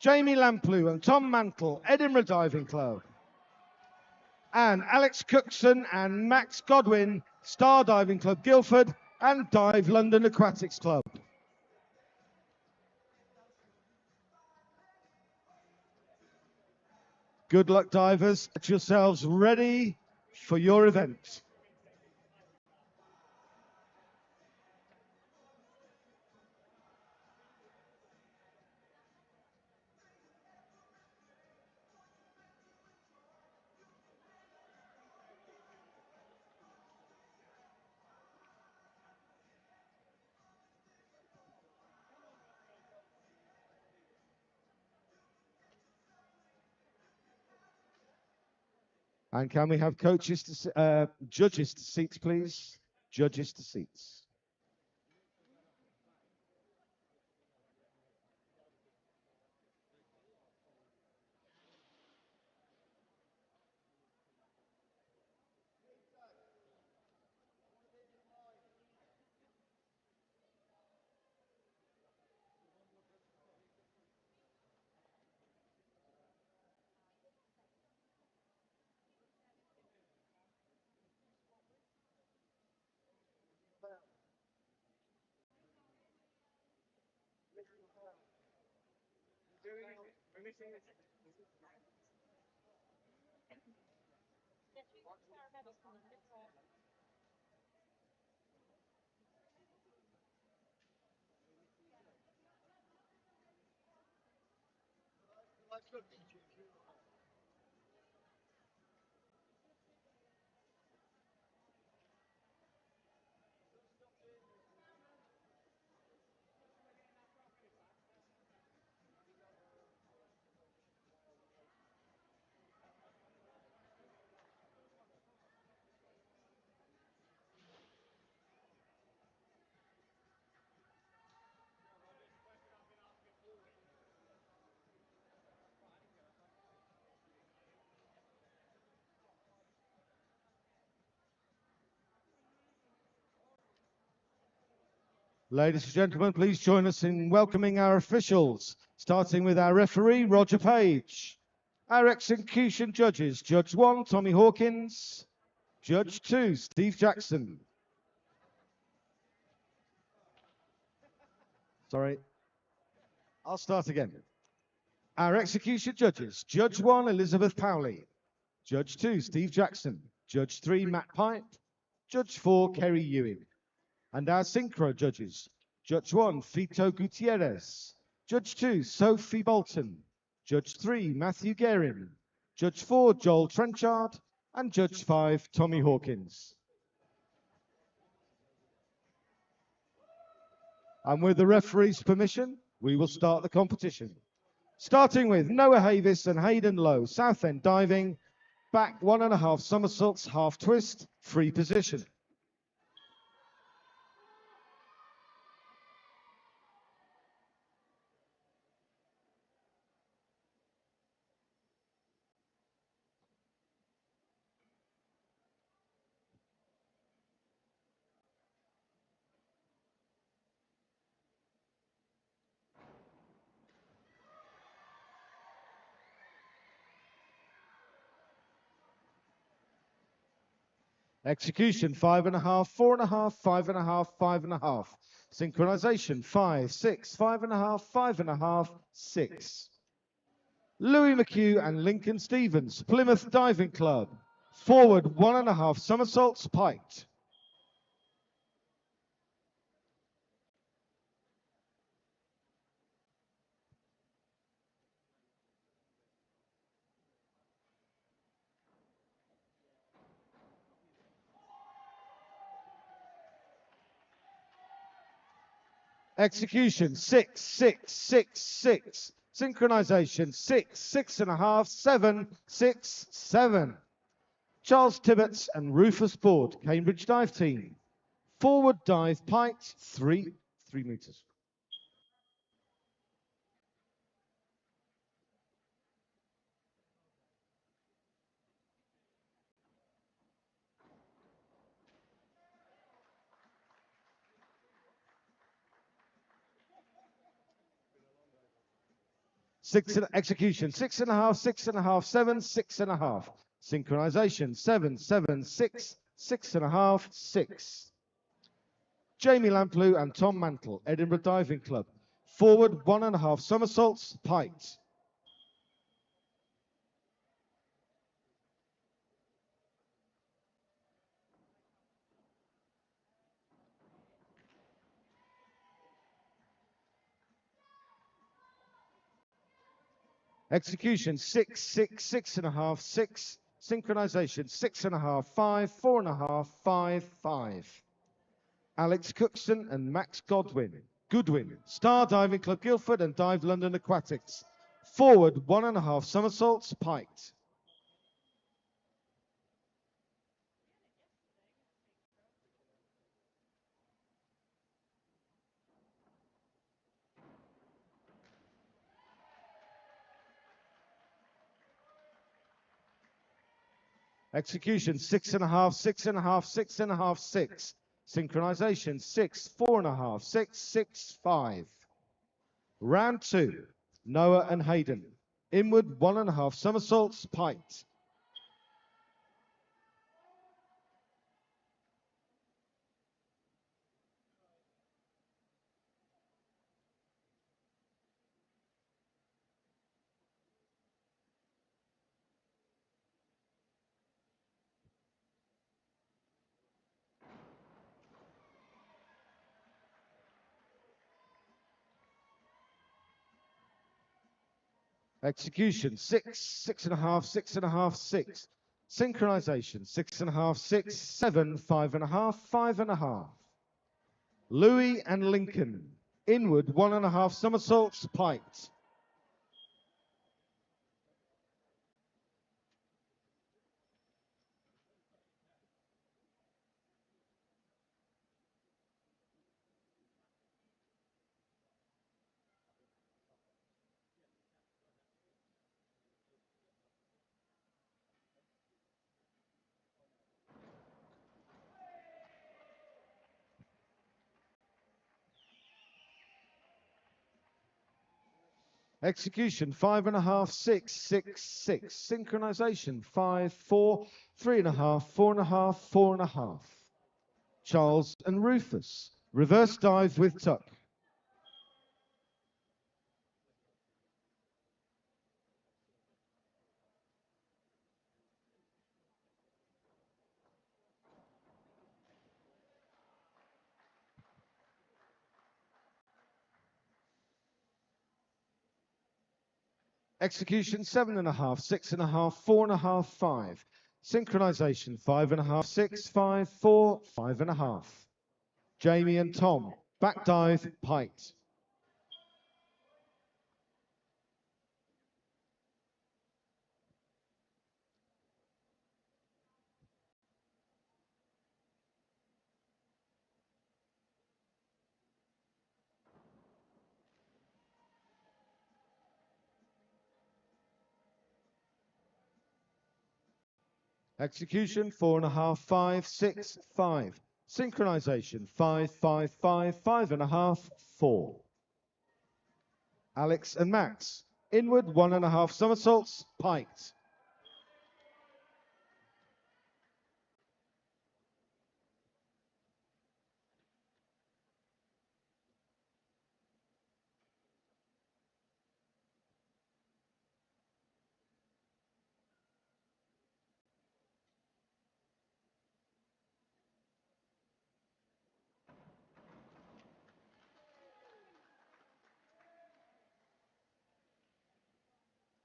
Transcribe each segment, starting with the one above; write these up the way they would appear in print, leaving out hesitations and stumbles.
Jamie Lamplugh and Tom Mantle, Edinburgh Diving Club. And Alex Cookson and Max Godwin, Star Diving Club Guildford and Dive London Aquatics Club. Good luck, divers. Get yourselves ready for your event. And can we have judges to seats, please? Judges to seats. Ladies and gentlemen, please join us in welcoming our officials, starting with our referee, Roger Page. Our execution judges, Judge 1, Tommy Hawkins. Judge 2, Steve Jackson. Sorry, I'll start again. Our execution judges, Judge 1, Elizabeth Powley. Judge 2, Steve Jackson. Judge 3, Matt Pipe. Judge 4, Kerry Ewing. And our synchro judges, Judge 1, Fito Gutierrez. Judge 2, Sophie Bolton. Judge 3, Matthew Guerin. Judge 4, Joel Trenchard. And Judge 5, Tommy Hawkins. And with the referee's permission, we will start the competition. Starting with Noah Havis and Hayden Lowe, Southend diving, back 1.5 somersaults, half twist, free position. Execution, 5.5, 4.5, 5.5, 5.5. Synchronization, 5, 6, 5.5, 5.5, 6. Louis McHugh and Lincoln Stevens, Plymouth Diving Club. Forward 1.5 somersaults, piked. Execution, 6, 6, 6, 6. Synchronization, 6, 6.5, 7, 6, 7. Charles Tibbetts and Rufus Board, Cambridge Dive Team. Forward dive piked, 3 meters. Execution 6.5, 6.5, 7, 6.5. Synchronization 7, 7, 6, 6.5, 6. Jamie Lamplugh and Tom Mantle, Edinburgh Diving Club. Forward 1.5 somersaults, piked. Execution 6, 6, 6.5, 6. Synchronization 6.5, 5, 4.5, 5, 5. Alex Cookson and Max Goodwin, Star Diving Club Guildford and Dive London Aquatics. Forward 1.5 somersaults, piked. Execution 6.5, 6.5, 6.5, 6. Synchronization 6, 4.5, 6, 6, 5. Round 2, Noah and Hayden. Inward 1.5 somersaults, piked. Execution 6, 6.5, 6.5, 6. Synchronization 6.5, 6, 7, 5.5, 5.5. Louis and Lincoln. Inward 1.5 somersaults, piked. Execution 5.5, 6, 6, 6. Synchronization 5, 4, 3.5, 4.5, 4.5. Charles and Rufus. Reverse dive with tuck. Execution 7.5, 6.5, 4.5, 5. Synchronization 5.5, 6, 5, 4, 5.5. Jamie and Tom. Back dive, piked. Execution 4.5, 5, 6, 5. Synchronization 5, 5, 5, 5.5, 4. Alex and Max. Inward 1.5 somersaults, piked.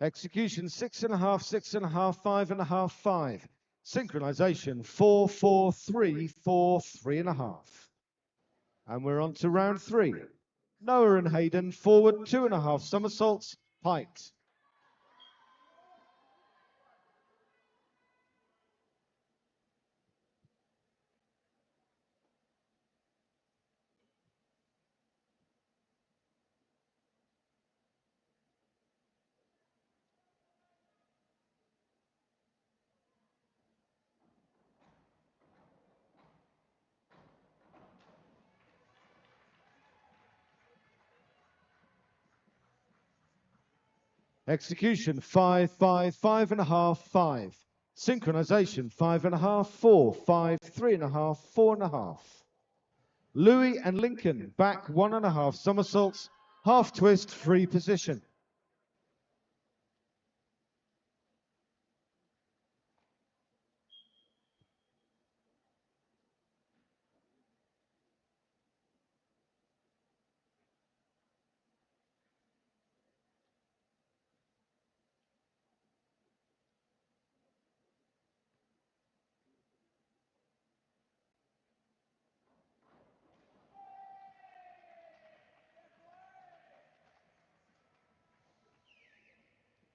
Execution 6.5, 6.5, 5.5, 5. Synchronization 4, 4, 3, 4, 3.5. And we're on to round 3. Noah and Hayden, forward 2.5 somersaults, piked. Execution 5, 5, 5.5, 5. Synchronization 5.5, 4, 5, 3.5, 4.5. Louis and Lincoln back 1.5 somersaults, half twist, free position.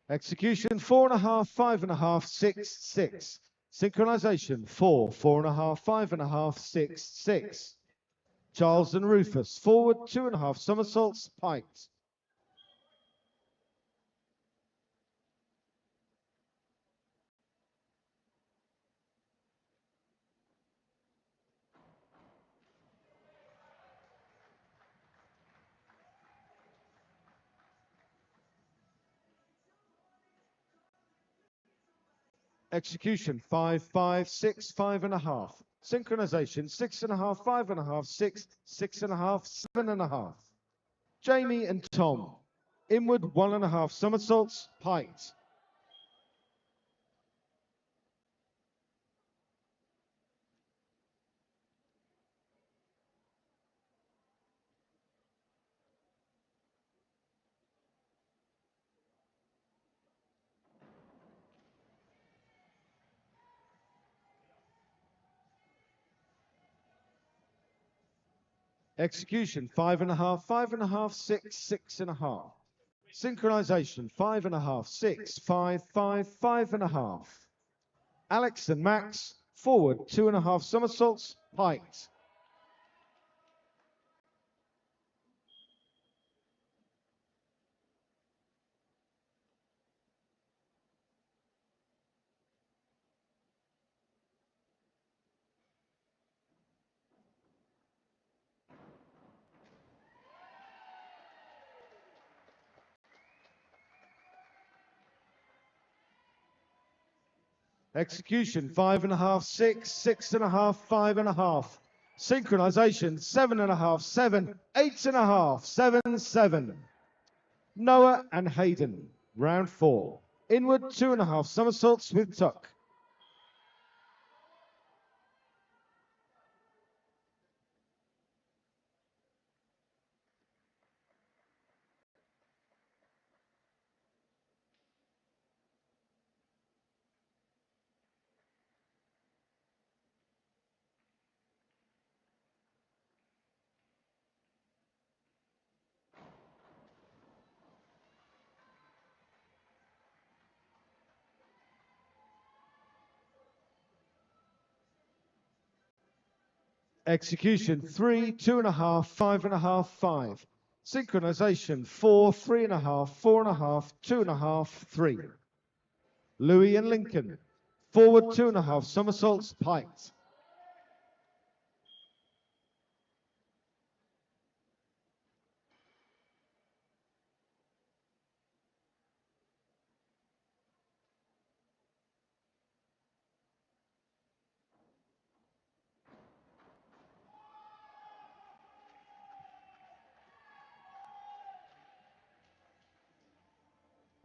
Execution 4.5, 5.5, 6, 6. Synchronization 4, 4.5, 5.5, 6, 6. Charles and Rufus forward 2.5 somersaults, piked. Execution 5, 5, 6, 5.5. Synchronization 6.5, 5.5, 6, 6.5, 7.5. Jamie and Tom inward 1.5 somersaults, piked. Execution 5.5, 5.5, 6, 6.5. Synchronization 5.5, 6, 5, 5, 5.5. Alex and Max forward 2.5 somersaults, piked. Execution 5.5, 6, 6.5, 5.5. Synchronization 7.5, 7, 8.5, 7, 7. Noah and Hayden, round 4. Inward 2.5 somersaults with tuck. Execution 3, 2.5, 5.5, 5. Synchronization 4, 3.5, 4.5, 2.5, 3. Louis and Lincoln, forward 2.5 somersaults, piked.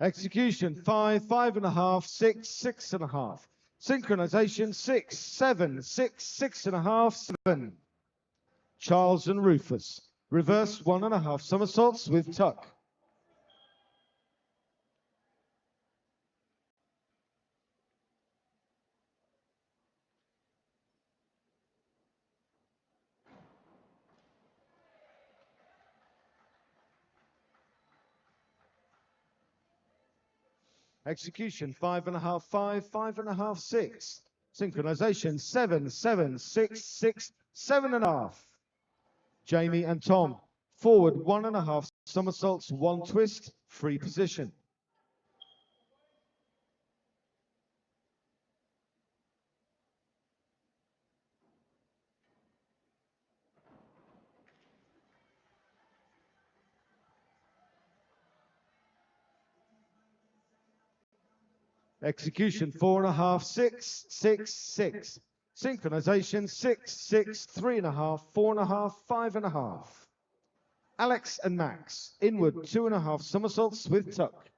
Execution 5, 5.5, 6, 6.5. Synchronization 6, 7, 6, 6.5, 7. Charles and Rufus, reverse 1.5 somersaults with tuck. Execution 5.5, 5, 5.5, 6. Synchronization 7, 7, 6, 6, 7.5. Jamie and Tom, forward 1.5 somersaults, 1 twist, free position. Execution 4.5, 6, 6, 6. Synchronization 6, 6, 3.5, 4.5, 5.5. Alex and Max, inward 2.5 somersaults with tuck.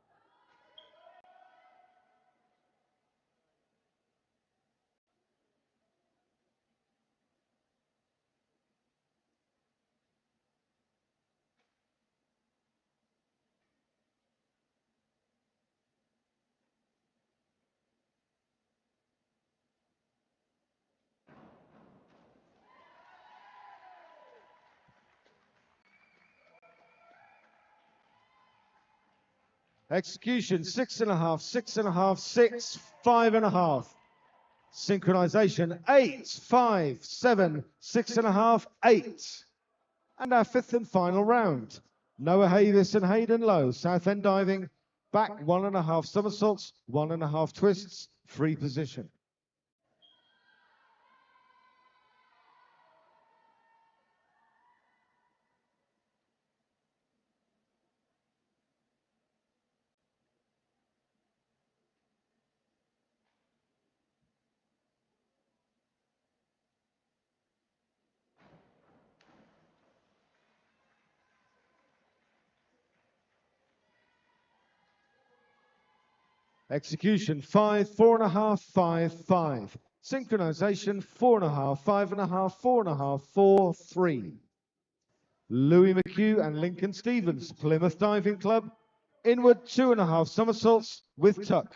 Execution 6.5, 6.5, 6, 5.5. Synchronization 8, 5, 7, 6.5, 8. And our fifth and final round. Noah Havis and Hayden Lowe, south end diving, back 1.5 somersaults, 1.5 twists, free position. Execution 5, 4.5, 5, 5. Synchronization 4.5, 5.5, 4.5, 4, 3. Louis McHugh and Lincoln Stevens, Plymouth Diving Club, inward 2.5 somersaults with tuck.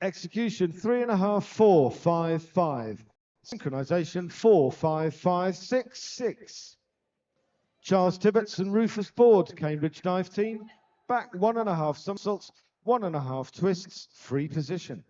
Execution 3.5, 4, 5, 5. Synchronization 4, 5, 5, 6, 6. Charles Tibbetts and Rufus Board, Cambridge Dive Team, back 1.5 somersaults, 1.5 twists, free position.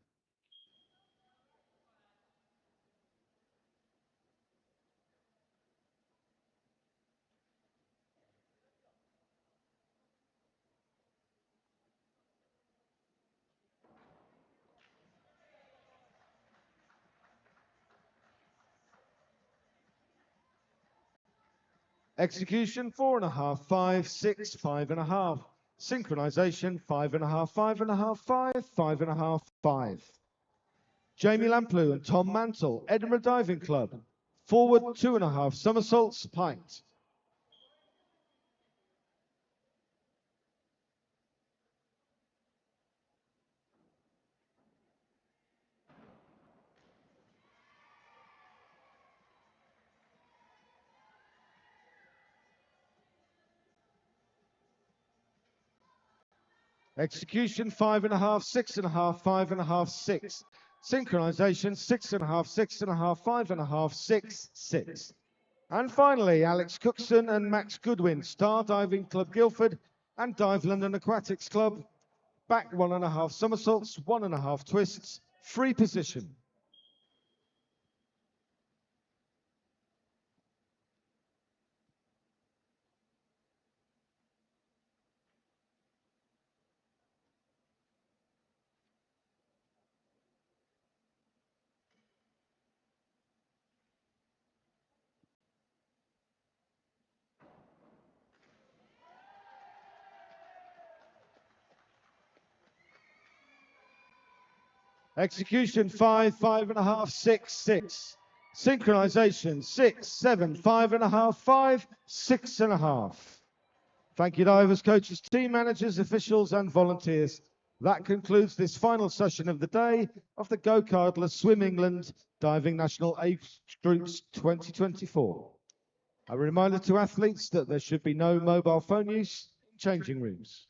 Execution 4.5, 5, 6, 5.5. Synchronization 5.5, 5.5, 5, 5.5, 5. Jamie Lamplew and Tom Mantle, Edinburgh Diving Club, forward 2.5 somersaults, pint. Execution 5.5, 6.5, 5.5, 6. Synchronization 6.5, 6.5, 5.5, 6, 6. And finally, Alex Cookson and Max Goodwin, Star Diving Club Guildford and Dive London Aquatics Club, back 1.5 somersaults, 1.5 twists, free position. Execution 5, 5.5, 6, 6. Synchronization 6, 7, 5.5, 5, 6.5. Thank you, divers, coaches, team managers, officials, and volunteers. That concludes this final session of the day of the Go Cardless Swim England Diving National Age Groups 2024. A reminder to athletes that there should be no mobile phone use in changing rooms.